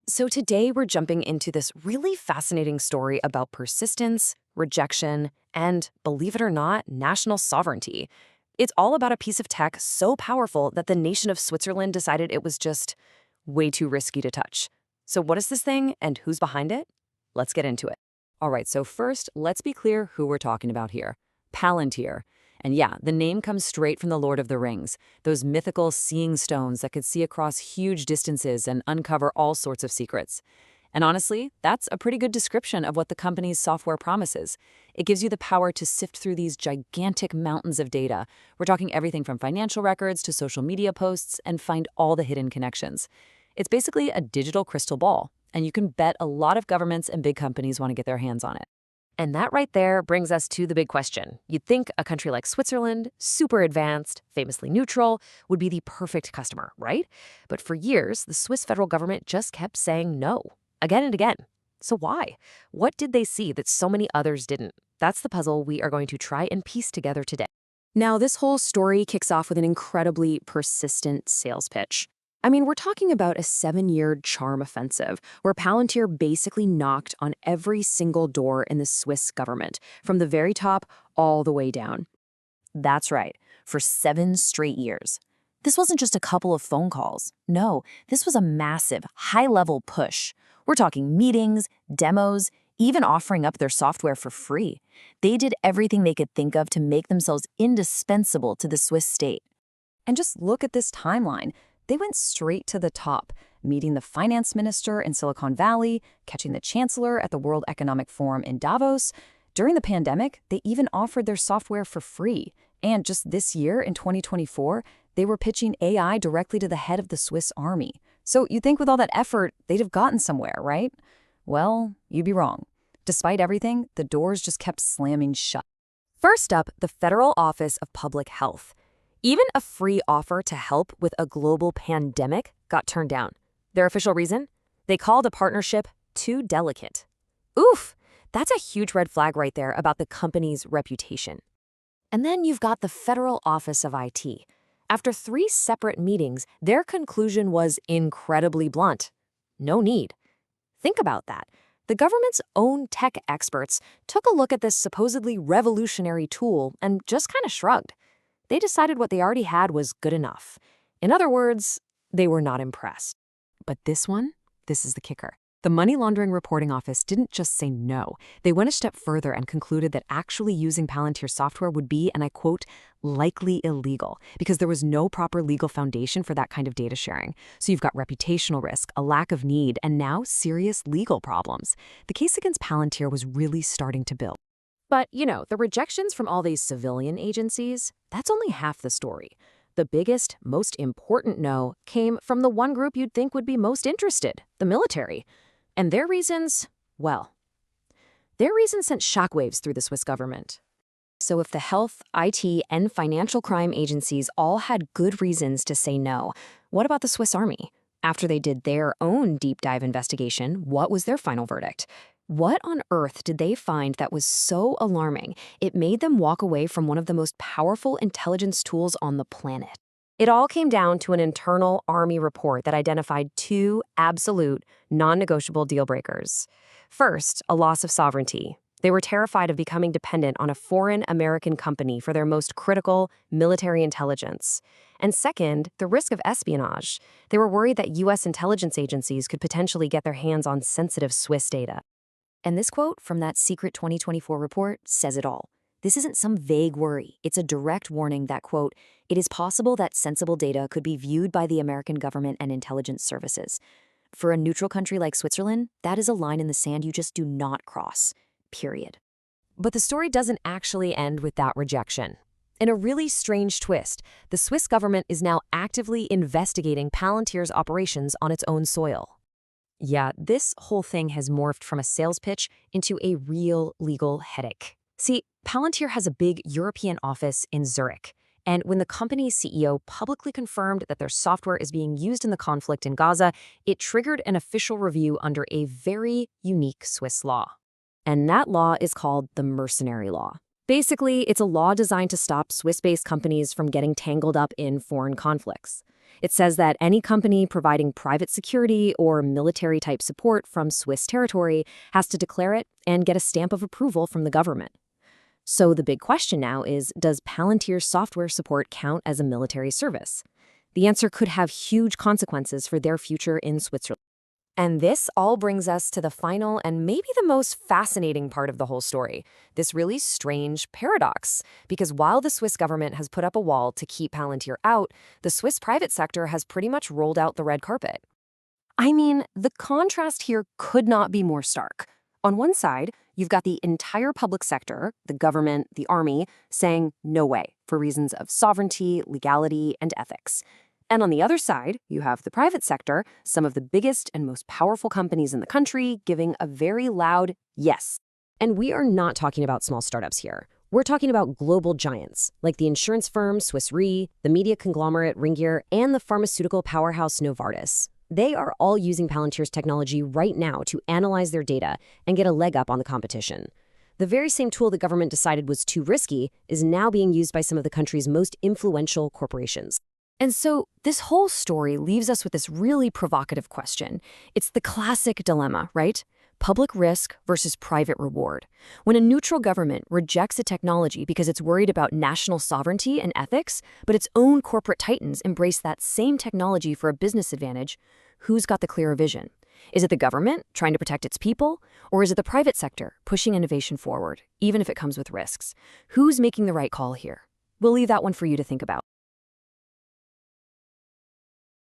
So today we're jumping into this really fascinating story about persistence, rejection, and, believe it or not, national sovereignty. It's all about a piece of tech so powerful that the nation of Switzerland decided it was just way too risky to touch. So what is this thing and who's behind it? Let's get into it. All right, so first, let's be clear who we're talking about here. Palantir. And yeah, the name comes straight from the Lord of the Rings, those mythical seeing stones that could see across huge distances and uncover all sorts of secrets. And honestly, that's a pretty good description of what the company's software promises. It gives you the power to sift through these gigantic mountains of data. We're talking everything from financial records to social media posts and find all the hidden connections. It's basically a digital crystal ball, and you can bet a lot of governments and big companies want to get their hands on it. And that right there brings us to the big question. You'd think a country like Switzerland, super advanced, famously neutral, would be the perfect customer, right? But for years, the Swiss federal government just kept saying no, again and again. So why? What did they see that so many others didn't? That's the puzzle we are going to try and piece together today. Now, this whole story kicks off with an incredibly persistent sales pitch. I mean, we're talking about a 7-year charm offensive where Palantir basically knocked on every single door in the Swiss government, from the very top all the way down. That's right, for 7 straight years. This wasn't just a couple of phone calls. No, this was a massive, high-level push. We're talking meetings, demos, even offering up their software for free. They did everything they could think of to make themselves indispensable to the Swiss state. And just look at this timeline. They went straight to the top, meeting the finance minister in Silicon Valley, catching the chancellor at the World Economic Forum in Davos. During the pandemic, they even offered their software for free. And just this year, in 2024, they were pitching AI directly to the head of the Swiss army. So you'd think with all that effort, they'd have gotten somewhere, right? Well, you'd be wrong. Despite everything, the doors just kept slamming shut. First up, the Federal Office of Public Health. Even a free offer to help with a global pandemic got turned down. Their official reason? They called a partnership too delicate. Oof, that's a huge red flag right there about the company's reputation. And then you've got the Federal Office of IT. After 3 separate meetings, their conclusion was incredibly blunt. No need. Think about that. The government's own tech experts took a look at this supposedly revolutionary tool and just kind of shrugged. They decided what they already had was good enough. In other words, they were not impressed. But this is the kicker. The Money Laundering Reporting Office didn't just say no. They went a step further and concluded that actually using Palantir software would be, and I quote, likely illegal, because there was no proper legal foundation for that kind of data sharing. So you've got reputational risk, a lack of need, and now serious legal problems. The case against Palantir was really starting to build. But, the rejections from all these civilian agencies, that's only half the story. The biggest, most important no came from the one group you'd think would be most interested, the military. And their reasons, well, their reasons sent shockwaves through the Swiss government. So if the health, IT, and financial crime agencies all had good reasons to say no, what about the Swiss Army? After they did their own deep dive investigation, what was their final verdict? What on earth did they find that was so alarming it made them walk away from one of the most powerful intelligence tools on the planet? It all came down to an internal Army report that identified 2 absolute, non-negotiable deal breakers. First, a loss of sovereignty. They were terrified of becoming dependent on a foreign American company for their most critical military intelligence. And second, the risk of espionage. They were worried that U.S. intelligence agencies could potentially get their hands on sensitive Swiss data. And this quote from that secret 2024 report says it all. This isn't some vague worry. It's a direct warning that, quote, it is possible that sensible data could be viewed by the American government and intelligence services. For a neutral country like Switzerland, that is a line in the sand you just do not cross. Period. But the story doesn't actually end with that rejection. In a really strange twist, the Swiss government is now actively investigating Palantir's operations on its own soil. Yeah, this whole thing has morphed from a sales pitch into a real legal headache. See, Palantir has a big European office in Zurich, and when the company's CEO publicly confirmed that their software is being used in the conflict in Gaza, it triggered an official review under a very unique Swiss law. And that law is called the mercenary law. Basically, it's a law designed to stop Swiss-based companies from getting tangled up in foreign conflicts. It says that any company providing private security or military-type support from Swiss territory has to declare it and get a stamp of approval from the government. So the big question now is, does Palantir's software support count as a military service? The answer could have huge consequences for their future in Switzerland. And this all brings us to the final and maybe the most fascinating part of the whole story, this really strange paradox. Because while the Swiss government has put up a wall to keep Palantir out, the Swiss private sector has pretty much rolled out the red carpet. I mean, the contrast here could not be more stark. On one side, you've got the entire public sector, the government, the army, saying no way for reasons of sovereignty, legality, and ethics. And on the other side, you have the private sector, some of the biggest and most powerful companies in the country, giving a very loud yes. And we are not talking about small startups here. We're talking about global giants, like the insurance firm Swiss Re, the media conglomerate Ringier, and the pharmaceutical powerhouse Novartis. They are all using Palantir's technology right now to analyze their data and get a leg up on the competition. The very same tool the government decided was too risky is now being used by some of the country's most influential corporations. And so this whole story leaves us with this really provocative question. It's the classic dilemma, right? Public risk versus private reward. When a neutral government rejects a technology because it's worried about national sovereignty and ethics, but its own corporate titans embrace that same technology for a business advantage, who's got the clearer vision? Is it the government trying to protect its people? Or is it the private sector pushing innovation forward, even if it comes with risks? Who's making the right call here? We'll leave that one for you to think about.